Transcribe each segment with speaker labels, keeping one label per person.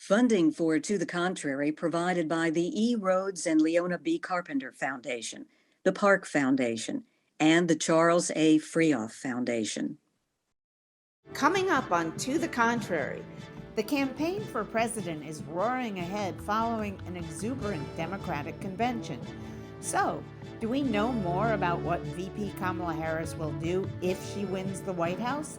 Speaker 1: Funding for To the Contrary provided by the E. Rhodes and Leona B. Carpenter Foundation, the Park Foundation, and the Charles A. Freoff Foundation.
Speaker 2: Coming up on To the Contrary, the campaign for president is roaring ahead following an exuberant Democratic convention. So, do we know more about what VP Kamala Harris will do if she wins the White House?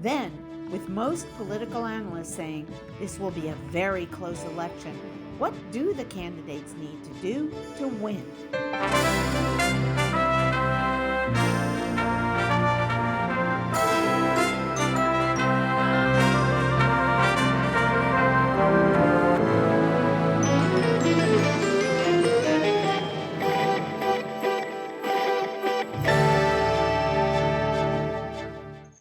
Speaker 2: Then, with most political analysts saying this will be a very close election, what do the candidates need to do to win?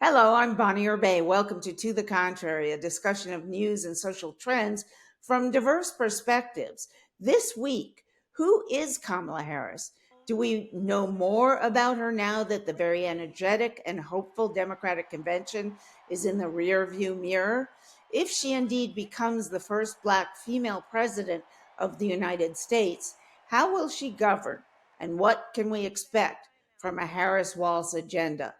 Speaker 2: Hello, I'm Bonnie Urbay. Welcome to the Contrary, a discussion of news and social trends from diverse perspectives. This week, who is Kamala Harris? Do we know more about her now that the very energetic and hopeful Democratic convention is in the rearview mirror? If she indeed becomes the first Black female president of the United States, how will she govern? And what can we expect from a Harris-Walz agenda?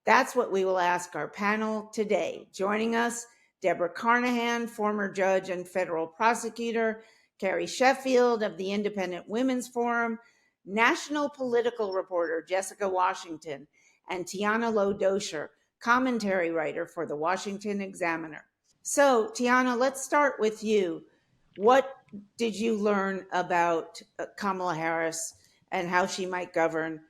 Speaker 2: That's what we will ask our panel today. Joining us, Debra Carnahan, former judge and federal prosecutor, Carrie Sheffield of the Independent Women's Forum, national political reporter Jessica Washington, and Tiana Lowe Doescher, commentary writer for the Washington Examiner. So, Tiana, let's start with you. What did you learn about Kamala Harris and how she might govern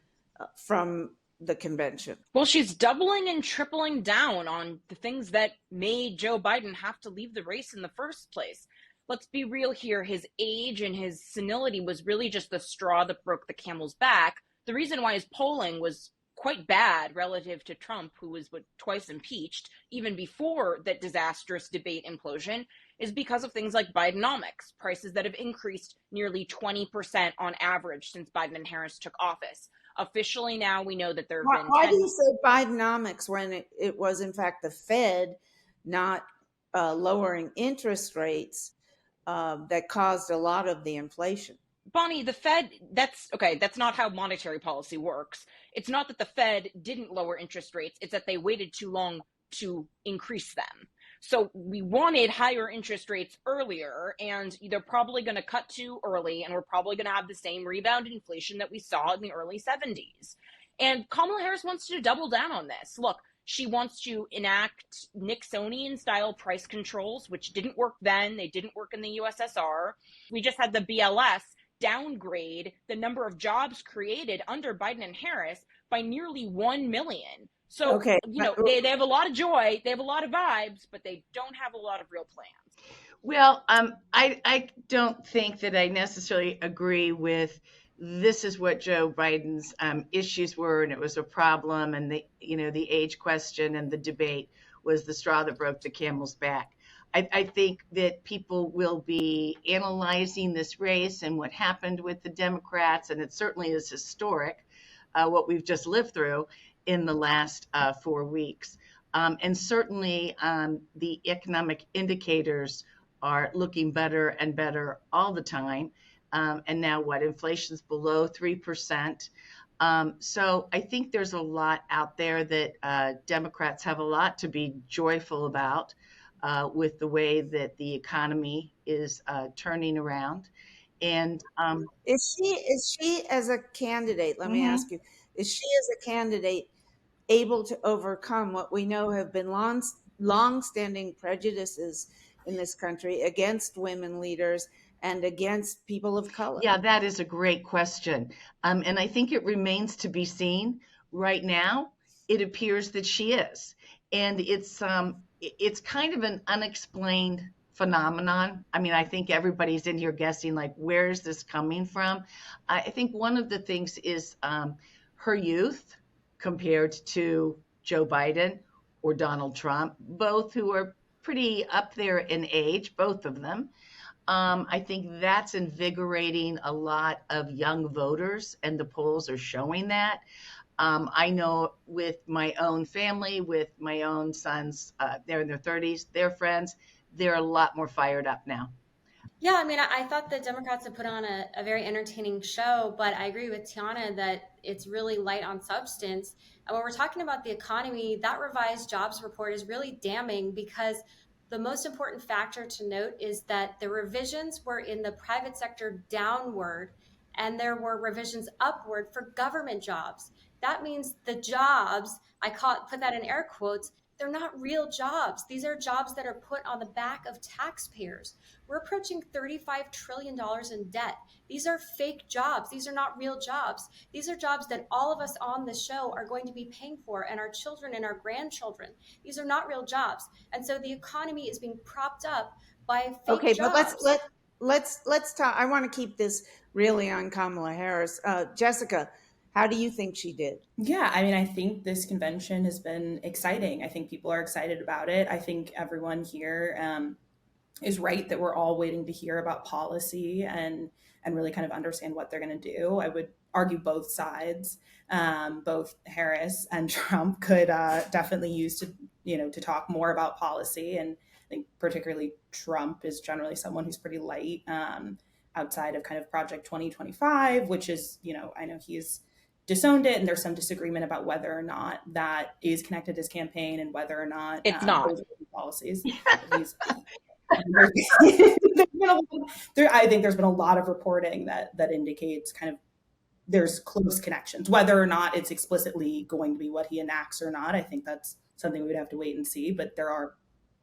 Speaker 2: from the convention?
Speaker 3: Well, she's doubling and tripling down on the things that made Joe Biden have to leave the race in the first place. Let's be real here. His age and his senility was really just the straw that broke the camel's back. The reason why his polling was quite bad relative to Trump, who was twice impeached, even before that disastrous debate implosion, is because of things like Bidenomics, prices that have increased nearly 20% on average since Biden and Harris took office. Officially now we know that there have been...
Speaker 2: Why do you say Bidenomics when it was in fact the Fed not lowering interest rates that caused a lot of the inflation?
Speaker 3: Bonnie, the Fed, that's not how monetary policy works. It's not that the Fed didn't lower interest rates, it's that they waited too long to increase them. So we wanted higher interest rates earlier, and they're probably going to cut too early, and we're probably going to have the same rebound inflation that we saw in the early 70s. And Kamala Harris wants to double down on this. Look, she wants to enact Nixonian-style price controls, which didn't work then. They didn't work in the USSR. We just had the BLS downgrade the number of jobs created under Biden and Harris by nearly 1 million. So,
Speaker 2: okay.
Speaker 3: They have a lot of joy, they have a lot of vibes, but they don't have a lot of real plans.
Speaker 4: Well, I don't think that I necessarily agree with this is what Joe Biden's issues were, and it was a problem, and the age question and the debate was the straw that broke the camel's back. I think that people will be analyzing this race and what happened with the Democrats, and it certainly is historic, what we've just lived through in the last 4 weeks. And certainly the economic indicators are looking better and better all the time. And now inflation's below 3%. So I think there's a lot out there that Democrats have a lot to be joyful about with the way that the economy is turning around. And
Speaker 2: is she as a candidate, let me ask you, is she as a candidate able to overcome what we know have been long-standing prejudices in this country against women leaders and against people of color?
Speaker 4: Yeah, that is a great question. And I think it remains to be seen. Right now, it appears that she is. And it's kind of an unexplained phenomenon. I mean, I think everybody's in here guessing, like, where is this coming from? I think one of the things is her youth compared to Joe Biden or Donald Trump, both who are pretty up there in age, both of them. I think that's invigorating a lot of young voters, and the polls are showing that. I know with my own family, with my own sons, they're in their 30s, their friends, they're a lot more fired up now.
Speaker 5: Yeah, I mean, I thought the Democrats had put on a very entertaining show, but I agree with Tiana that it's really light on substance. And when we're talking about the economy, that revised jobs report is really damning because the most important factor to note is that the revisions were in the private sector downward, and there were revisions upward for government jobs. That means the jobs, put that in air quotes, they're not real jobs. These are jobs that are put on the back of taxpayers. We're approaching $35 trillion in debt. These are fake jobs. These are not real jobs. These are jobs that all of us on the show are going to be paying for, and our children and our grandchildren. These are not real jobs. And so the economy is being propped up by fake jobs.
Speaker 2: But let's talk. I want to keep this really on Kamala Harris. Jessica, how do you think she did?
Speaker 6: Yeah, I mean, I think this convention has been exciting. I think people are excited about it. I think everyone here is right that we're all waiting to hear about policy and really kind of understand what they're going to do. I would argue both sides, both Harris and Trump could definitely use to talk more about policy. And I think particularly Trump is generally someone who's pretty light outside of kind of Project 2025, which is, I know he's disowned it, and there's some disagreement about whether or not that is connected to his campaign and whether or not
Speaker 3: it's not
Speaker 6: policies. I think there's been a lot of reporting that indicates kind of there's close connections. Whether or not it's explicitly going to be what he enacts or not, I think that's something we would have to wait and see. But there are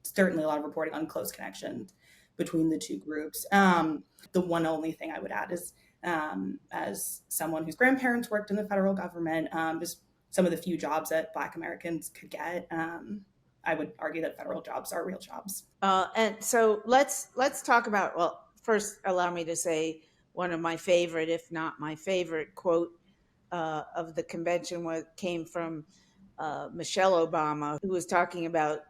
Speaker 6: certainly a lot of reporting on close connections between the two groups. The one only thing I would add is, as someone whose grandparents worked in the federal government, just some of the few jobs that Black Americans could get, I would argue that federal jobs are real jobs.
Speaker 2: And so let's talk about, well, first allow me to say one of my favorite, if not my favorite quote of the convention came from Michelle Obama, who was talking about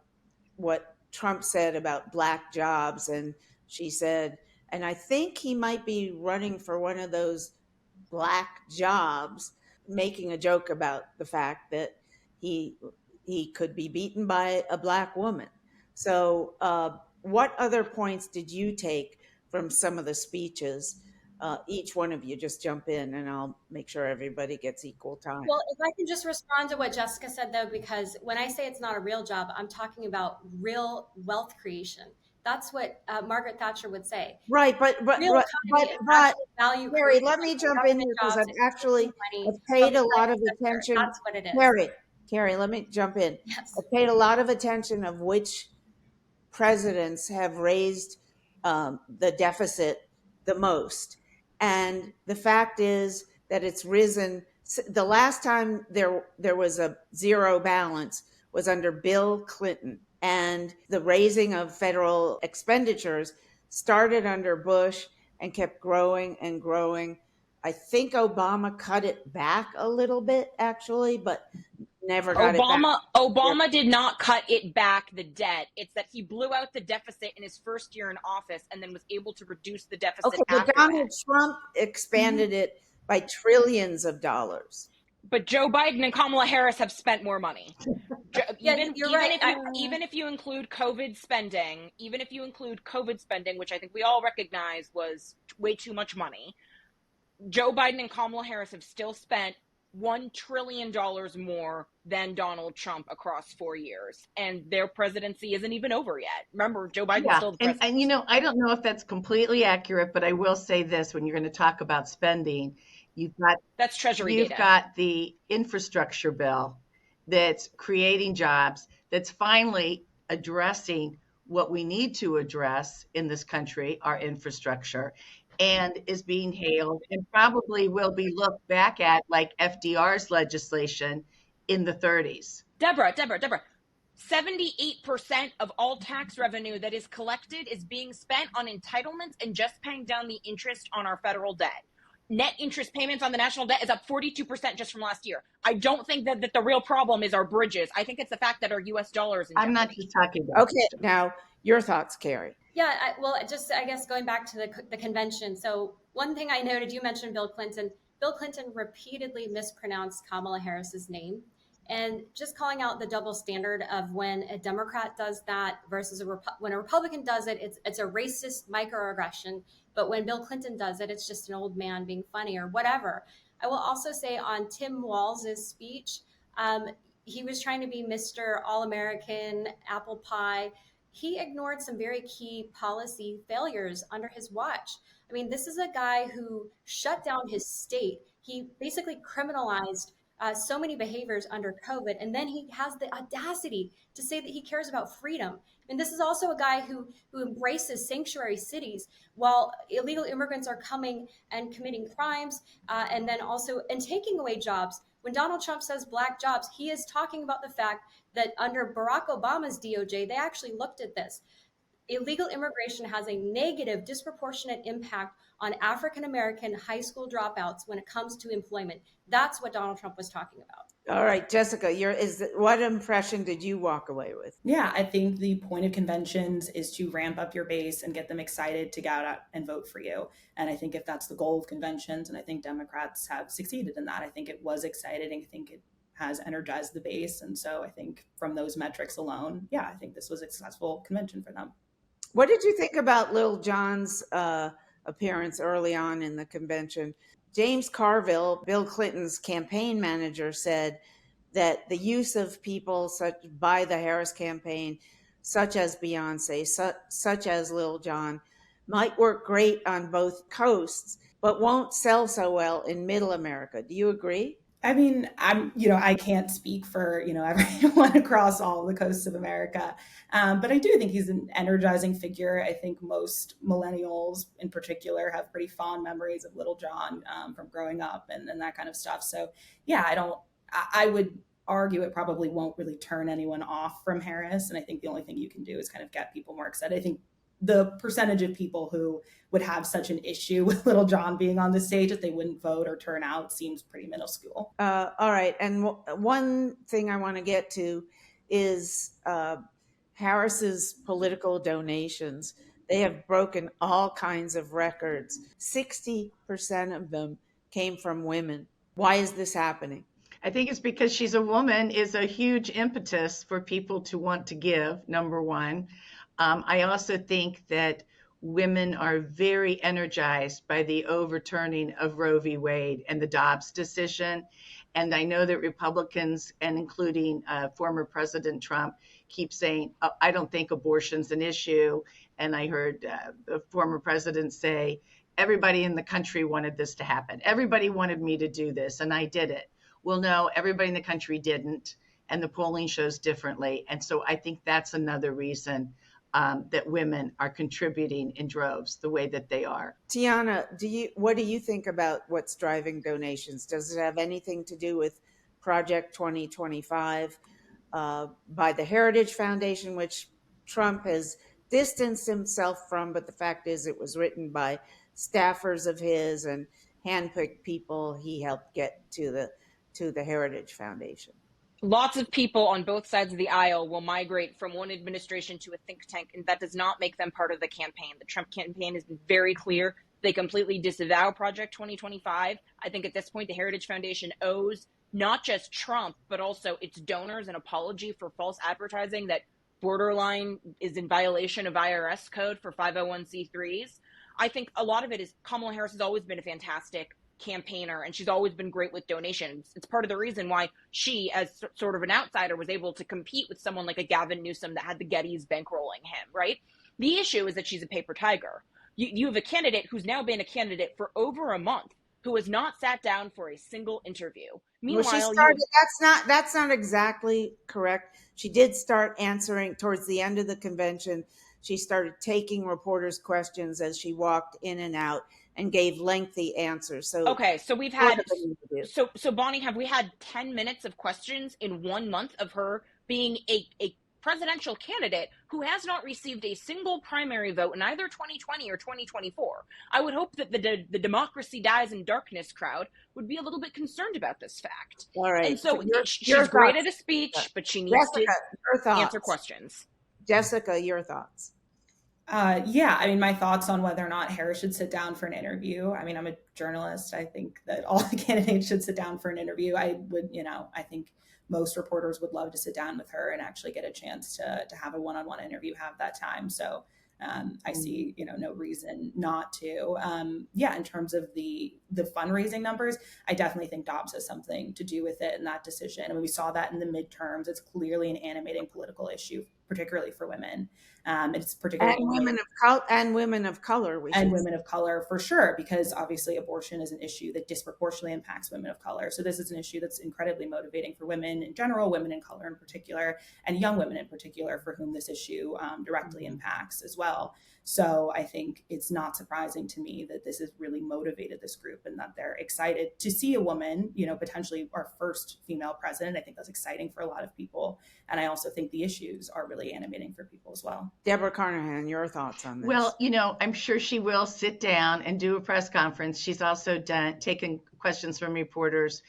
Speaker 2: what Trump said about Black jobs. And she said, and I think he might be running for one of those Black jobs, making a joke about the fact that he could be beaten by a Black woman. So what other points did you take from some of the speeches? Each one of you just jump in and I'll make sure everybody gets equal time.
Speaker 5: Well, if I can just respond to what Jessica said, though, because when I say it's not a real job, I'm talking about real wealth creation. That's what Margaret Thatcher would say.
Speaker 2: Right, but
Speaker 5: value.
Speaker 2: Carrie, let me jump in here because I've paid a lot of attention.
Speaker 5: That's what it is.
Speaker 2: Carrie, let me jump in.
Speaker 5: Yes.
Speaker 2: I've paid a lot of attention of which presidents have raised the deficit the most. And the fact is that it's risen. The last time there was a zero balance was under Bill Clinton. And the raising of federal expenditures started under Bush and kept growing and growing. I think Obama cut it back a little bit, actually, but never got it back.
Speaker 3: Obama did not cut it back, the debt. It's that he blew out the deficit in his first year in office and then was able to reduce the deficit after
Speaker 2: but Donald Trump expanded it by trillions of dollars.
Speaker 3: But Joe Biden and Kamala Harris have spent more money. Even if you include COVID spending, which I think we all recognize was way too much money, Joe Biden and Kamala Harris have still spent $1 trillion more than Donald Trump across 4 years. And their presidency isn't even over yet. Remember, Joe Biden's still the president.
Speaker 4: And I don't know if that's completely accurate, but I will say this, when you're going to talk about spending, that's Treasury data. You've got the infrastructure bill that's creating jobs, that's finally addressing what we need to address in this country, our infrastructure, and is being hailed and probably will be looked back at like FDR's legislation in the 30s.
Speaker 3: Debra, 78% of all tax revenue that is collected is being spent on entitlements and just paying down the interest on our federal debt. Net interest payments on the national debt is up 42% just from last year. I don't think that the real problem is our bridges. I think it's the fact that our U.S. dollars.
Speaker 4: I'm not just talking about.
Speaker 2: Okay, now your thoughts, Carrie.
Speaker 5: Yeah, I guess going back to the convention. So one thing I noted, you mentioned Bill Clinton. Bill Clinton repeatedly mispronounced Kamala Harris's name. And just calling out the double standard of when a Democrat does that versus when a Republican does it, it's a racist microaggression. But when Bill Clinton does it, it's just an old man being funny or whatever. I will also say on Tim Walz's speech, he was trying to be Mr. All-American, apple pie. He ignored some very key policy failures under his watch. I mean, this is a guy who shut down his state. He basically criminalized so many behaviors under COVID. And then he has the audacity to say that he cares about freedom. And this is also a guy who embraces sanctuary cities while illegal immigrants are coming and committing crimes and then also and taking away jobs. When Donald Trump says black jobs, he is talking about the fact that under Barack Obama's DOJ, they actually looked at this. Illegal immigration has a negative, disproportionate impact on African-American high school dropouts when it comes to employment. That's what Donald Trump was talking about.
Speaker 2: All right, Jessica, what impression did you walk away with?
Speaker 6: Yeah, I think the point of conventions is to ramp up your base and get them excited to go out and vote for you. And I think if that's the goal of conventions, and I think Democrats have succeeded in that, I think it was exciting. I think it has energized the base. And so I think from those metrics alone, yeah, I think this was a successful convention for them.
Speaker 2: What did you think about Lil Jon's appearance early on in the convention? James Carville, Bill Clinton's campaign manager, said that the use of people by the Harris campaign, such as Beyonce, such as Lil Jon, might work great on both coasts, but won't sell so well in Middle America. Do you agree?
Speaker 6: I mean, I can't speak for, everyone across all the coasts of America. But I do think he's an energizing figure. I think most millennials in particular have pretty fond memories of Lil Jon from growing up and that kind of stuff. So yeah, I would argue it probably won't really turn anyone off from Harris. And I think the only thing you can do is kind of get people more excited. I think the percentage of people who would have such an issue with Lil Jon being on the stage that they wouldn't vote or turn out seems pretty minuscule.
Speaker 2: All right. And one thing I want to get to is Harris's political donations. They have broken all kinds of records. 60% of them came from women. Why is this happening?
Speaker 4: I think it's because she's a woman is a huge impetus for people to want to give, number one. I also think that women are very energized by the overturning of Roe v. Wade and the Dobbs decision. And I know that Republicans, and including former President Trump, keep saying, oh, I don't think abortion's an issue. And I heard the former president say, everybody in the country wanted this to happen. Everybody wanted me to do this, and I did it. Well, no, everybody in the country didn't. And the polling shows differently. And so I think that's another reason that women are contributing in droves the way that they are.
Speaker 2: Tiana, what do you think about what's driving donations? Does it have anything to do with Project 2025 by the Heritage Foundation, which Trump has distanced himself from, but the fact is it was written by staffers of his and handpicked people he helped get to the Heritage Foundation?
Speaker 3: Lots of people on both sides of the aisle will migrate from one administration to a think tank, and that does not make them part of the campaign. The Trump campaign has been very clear. They completely disavow Project 2025. I think at this point, the Heritage Foundation owes not just Trump, but also its donors an apology for false advertising that borderline is in violation of IRS code for 501c3s. I think a lot of it is Kamala Harris has always been a fantastic campaigner, and she's always been great with donations. It's part of the reason why she, as sort of an outsider, was able to compete with someone like a Gavin Newsom that had the Gettys bankrolling him, right? The issue is that she's a paper tiger. You have a candidate who's now been a candidate for over a month who has not sat down for a single interview. Meanwhile,
Speaker 2: that's not exactly correct. She did start answering towards the end of the convention. She started taking reporters' questions as she walked in and out and gave lengthy answers. So
Speaker 3: we've had so Bonnie, have we had 10 minutes of questions in 1 month of her being a presidential candidate who has not received a single primary vote in either 2020 or 2024? I would hope that the democracy dies in darkness crowd would be a little bit concerned about this fact.
Speaker 2: All right.
Speaker 3: And so she's great at a speech, but she needs to answer questions.
Speaker 2: Jessica, your thoughts?
Speaker 6: Yeah, I mean, my thoughts on whether or not Harris should sit down for an interview. I mean, I'm a journalist. I think that all the candidates should sit down for an interview. I think most reporters would love to sit down with her and actually get a chance to have a one-on-one interview, have that time. So I see, no reason not to. In terms of the fundraising numbers, I definitely think Dobbs has something to do with it in that decision. I mean, we saw that in the midterms. It's clearly an animating political issue, particularly for women. It's particularly
Speaker 2: women of color,
Speaker 6: women of color for sure, because obviously abortion is an issue that disproportionately impacts women of color. So this is an issue that's incredibly motivating for women in general, women in color in particular, and young women in particular, for whom this issue directly impacts as well. So I think it's not surprising to me that this has really motivated this group and that they're excited to see a woman, potentially our first female president. I think that's exciting for a lot of people. And I also think the issues are really animating for people as well.
Speaker 2: Debra Carnahan, your thoughts on this?
Speaker 4: Well, I'm sure she will sit down and do a press conference. She's also taken questions from reporters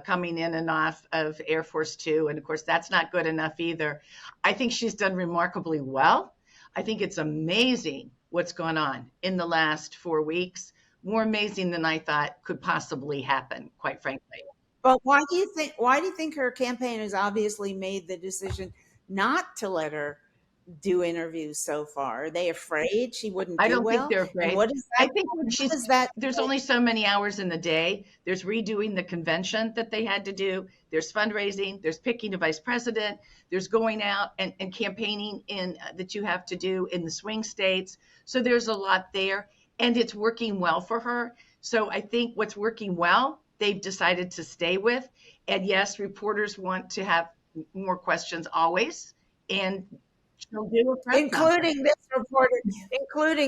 Speaker 4: coming in and off of Air Force Two. And of course, that's not good enough either. I think she's done remarkably well. I think it's amazing what's gone on in the last 4 weeks. More amazing than I thought could possibly happen, quite frankly.
Speaker 2: But why do you think her campaign has obviously made the decision not to let her do interviews so far? Are they afraid she wouldn't do well?
Speaker 4: I don't think they're afraid.
Speaker 2: And what is that?
Speaker 4: I think there's only so many hours in the day. There's redoing the convention that they had to do. There's fundraising. There's picking a vice president. There's going out and campaigning that you have to do in the swing states. So there's a lot there, and it's working well for her. So I think what's working well, they've decided to stay with. And yes, reporters want to have more questions always, and she'll do a press
Speaker 2: including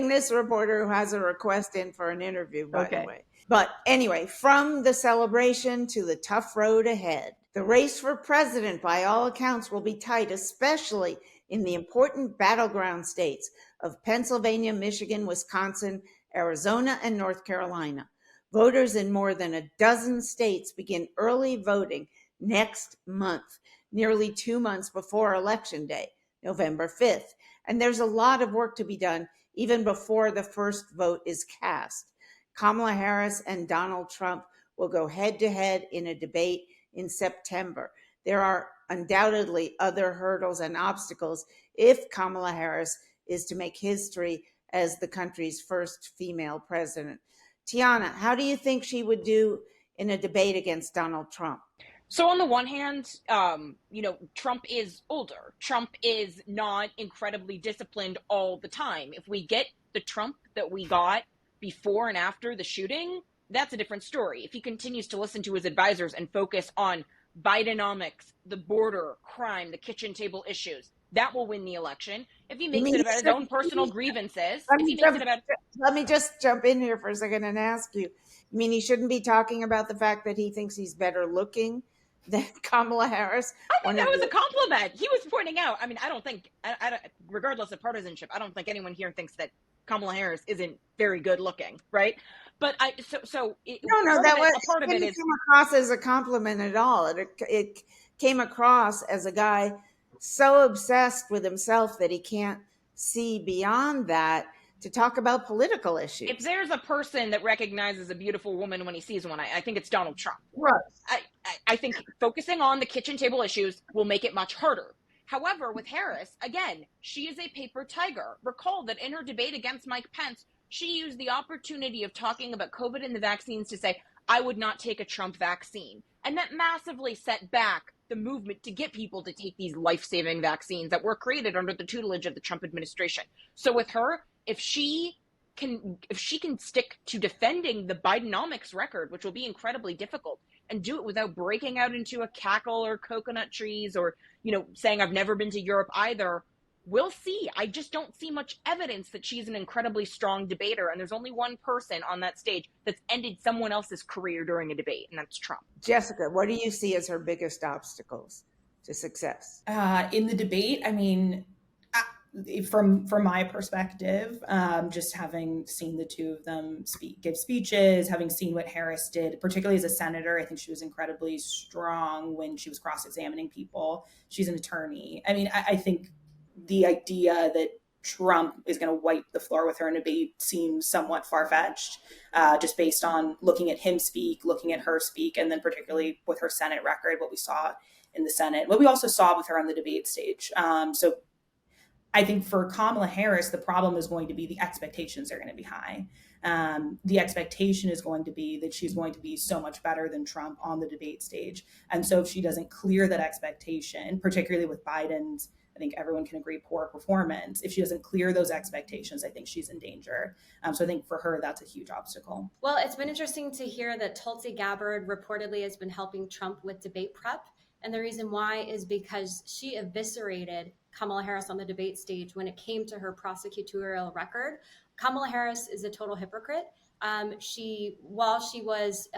Speaker 2: this reporter who has a request in for an interview, by the way. But anyway, from the celebration to the tough road ahead, the race for president, by all accounts, will be tight, especially in the important battleground states of Pennsylvania, Michigan, Wisconsin, Arizona, and North Carolina. Voters in more than a dozen states begin early voting next month, nearly 2 months before Election Day, November 5th. And there's a lot of work to be done even before the first vote is cast. Kamala Harris and Donald Trump will go head to head in a debate in September. There are undoubtedly other hurdles and obstacles if Kamala Harris is to make history as the country's first female president. Tiana, how do you think she would do in a debate against Donald Trump?
Speaker 3: So on the one hand, Trump is older. Trump is not incredibly disciplined all the time. If we get the Trump that we got before and after the shooting, that's a different story. If he continues to listen to his advisors and focus on Bidenomics, the border, crime, the kitchen table issues, that will win the election. If he makes it about his own personal grievances,
Speaker 2: let me just jump in here for a second and ask you, he shouldn't be talking about the fact that he thinks he's better looking than Kamala Harris?
Speaker 3: I think that was a compliment. He was pointing out, I don't think, regardless of partisanship, I don't think anyone here thinks that Kamala Harris isn't very good looking, right? But it
Speaker 2: didn't come across as a compliment at all. It came across as a guy so obsessed with himself that he can't see beyond that to talk about political issues.
Speaker 3: If there's a person that recognizes a beautiful woman when he sees one, I think it's Donald Trump.
Speaker 4: Right.
Speaker 3: I think focusing on the kitchen table issues will make it much harder. However, with Harris, again, she is a paper tiger. Recall that in her debate against Mike Pence, she used the opportunity of talking about COVID and the vaccines to say, I would not take a Trump vaccine. And that massively set back the movement to get people to take these life-saving vaccines that were created under the tutelage of the Trump administration. So with her, if she can stick to defending the Bidenomics record, which will be incredibly difficult, and do it without breaking out into a cackle or coconut trees or, saying I've never been to Europe either, we'll see. I just don't see much evidence that she's an incredibly strong debater. And there's only one person on that stage that's ended someone else's career during a debate, and that's Trump.
Speaker 2: Jessica, what do you see as her biggest obstacles to success?
Speaker 6: In the debate, from my perspective, just having seen the two of them give speeches, having seen what Harris did, particularly as a senator, I think she was incredibly strong when she was cross-examining people. She's an attorney. I think the idea that Trump is going to wipe the floor with her in a debate seems somewhat far-fetched, just based on looking at him speak, looking at her speak, and then particularly with her Senate record, what we saw the Senate. What we also saw with her on the debate stage. So I think for Kamala Harris, the problem is going to be the expectations are going to be high. The expectation is going to be that she's going to be so much better than Trump on the debate stage. And so if she doesn't clear that expectation, particularly with Biden's, I think everyone can agree, poor performance, if she doesn't clear those expectations, I think she's in danger. So I think for her, that's a huge obstacle.
Speaker 5: Well, it's been interesting to hear that Tulsi Gabbard reportedly has been helping Trump with debate prep. And the reason why is because she eviscerated Kamala Harris on the debate stage when it came to her prosecutorial record. Kamala Harris is a total hypocrite. While she was,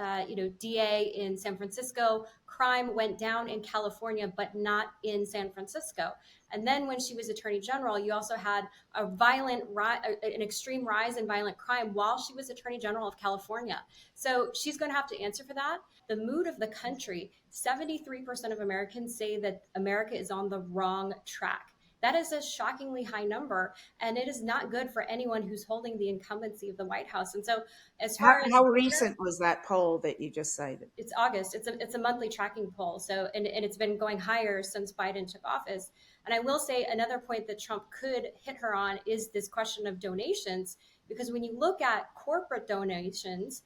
Speaker 5: DA in San Francisco, crime went down in California, but not in San Francisco. And then when she was Attorney General, you also had an extreme rise in violent crime while she was Attorney General of California. So she's going to have to answer for that. The mood of the country, 73% of Americans say that America is on the wrong track. That is a shockingly high number, and it is not good for anyone who's holding the incumbency of the White House. And so as far as
Speaker 2: How recent was that poll that you just cited?
Speaker 5: It's August. It's a monthly tracking poll. So and it's been going higher since Biden took office. And I will say another point that Trump could hit her on is this question of donations, because when you look at corporate donations,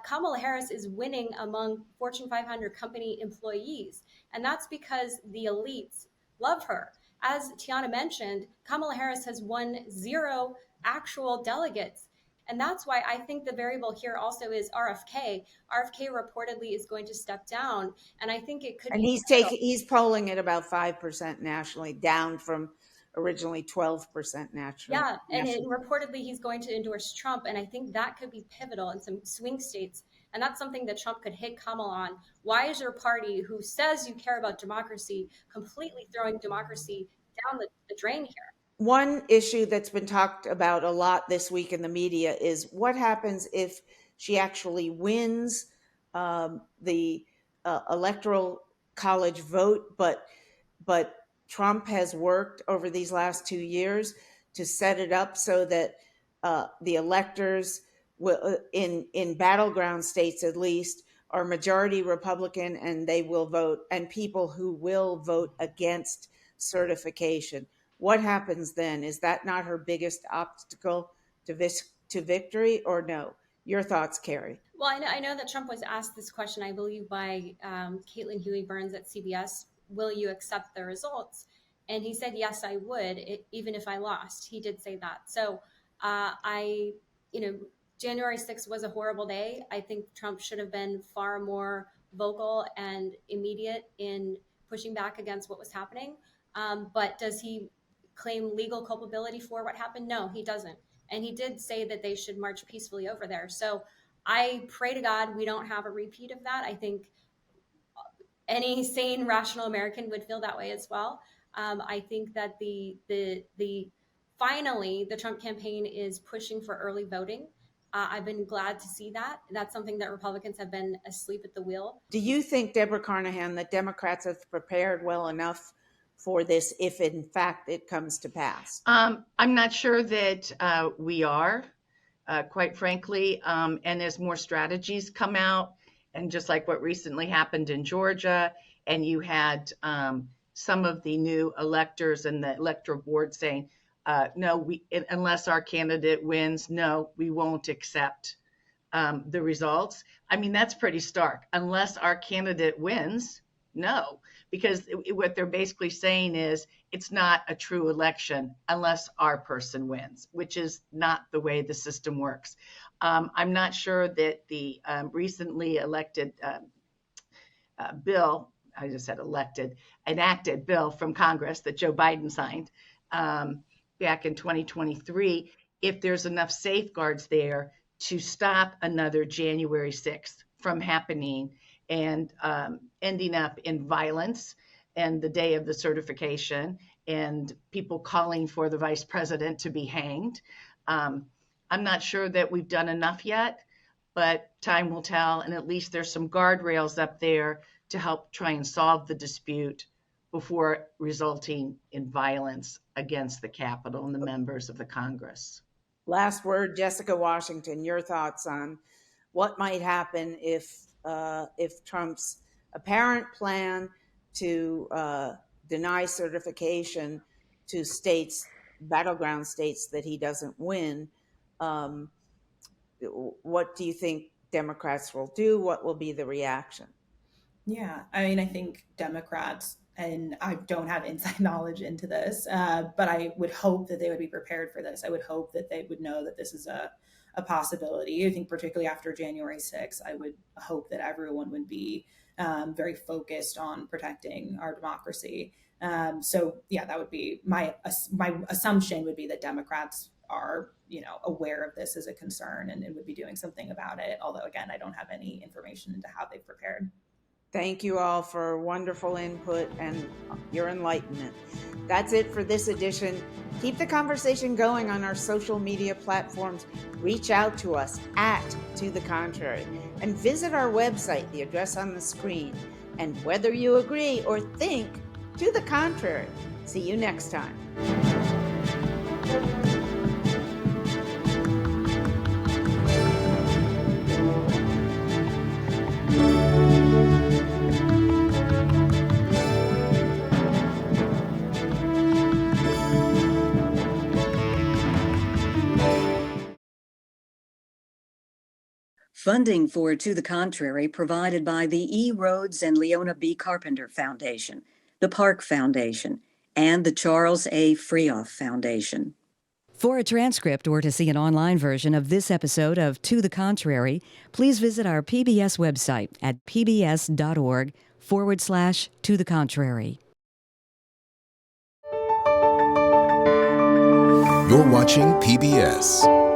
Speaker 5: Kamala Harris is winning among Fortune 500 company employees. And that's because the elites love her. As Tiana mentioned, Kamala Harris has won 0 actual delegates. And that's why I think the variable here also is RFK. RFK reportedly is going to step down. And I think it could
Speaker 2: And
Speaker 5: be
Speaker 2: he's polling at about 5% nationally, down from originally 12% nationally.
Speaker 5: Yeah, and reportedly he's going to endorse Trump. And I think that could be pivotal in some swing states. And that's something that Trump could hit Kamala on. Why is your party, who says you care about democracy, completely throwing democracy down the drain here?
Speaker 2: One issue that's been talked about a lot this week in the media is what happens if she actually wins the electoral college vote, but Trump has worked over these last 2 years to set it up so that the electors will, in battleground states at least, are majority Republican, and they will vote, and people who will vote against certification. What happens then? Is that not her biggest obstacle to victory, or no? Your thoughts, Carrie?
Speaker 5: Well, I know that Trump was asked this question, I believe, by Caitlin Huey Burns at CBS. Will you accept the results? And he said, yes, I would, even if I lost. He did say that. So January 6th was a horrible day. I think Trump should have been far more vocal and immediate in pushing back against what was happening. But does he claim legal culpability for what happened? No, he doesn't. And he did say that they should march peacefully over there. So I pray to God we don't have a repeat of that. I think any sane, rational American would feel that way as well. I think that finally the Trump campaign is pushing for early voting. I've been glad to see that. That's something that Republicans have been asleep at the wheel.
Speaker 2: Do you think, Debra Carnahan, that Democrats have prepared well enough for this if in fact it comes to pass?
Speaker 4: I'm not sure that we are, quite frankly. And as more strategies come out, and just like what recently happened in Georgia, and you had some of the new electors and the electoral board saying, no, unless our candidate wins, no, we won't accept the results. I mean, that's pretty stark. Unless our candidate wins, no, because what they're basically saying is it's not a true election unless our person wins, which is not the way the system works. I'm not sure that the recently elected bill, I just said enacted bill from Congress that Joe Biden signed back in 2023, if there's enough safeguards there to stop another January 6th from happening and ending up in violence and the day of the certification and people calling for the vice president to be hanged. I'm not sure that we've done enough yet, but time will tell. And at least there's some guardrails up there to help try and solve the dispute before resulting in violence against the Capitol and the members of the Congress.
Speaker 2: Last word, Jessica Washington, your thoughts on what might happen if Trump's apparent plan to deny certification to states, battleground states that he doesn't win. What do you think Democrats will do? What will be the reaction?
Speaker 6: Yeah, I mean, I think Democrats, and I don't have inside knowledge into this, but I would hope that they would be prepared for this. I would hope that they would know that this is a possibility. I think particularly after January 6th, I would hope that everyone would be very focused on protecting our democracy. So yeah, that would be my assumption would be that Democrats are, aware of this as a concern and would be doing something about it. Although again, I don't have any information into how they've prepared.
Speaker 2: Thank you all for wonderful input and your enlightenment. That's it for this edition. Keep the conversation going on our social media platforms. Reach out to us @To the Contrary and visit our website, the address on the screen. And whether you agree or think to the contrary. See you next time.
Speaker 1: Funding for To the Contrary provided by the E. Rhodes and Leona B. Carpenter Foundation, the Park Foundation, and the Charles A. Freoff Foundation. For a transcript or to see an online version of this episode of To the Contrary, please visit our PBS website at pbs.org/To the Contrary.
Speaker 7: You're watching PBS.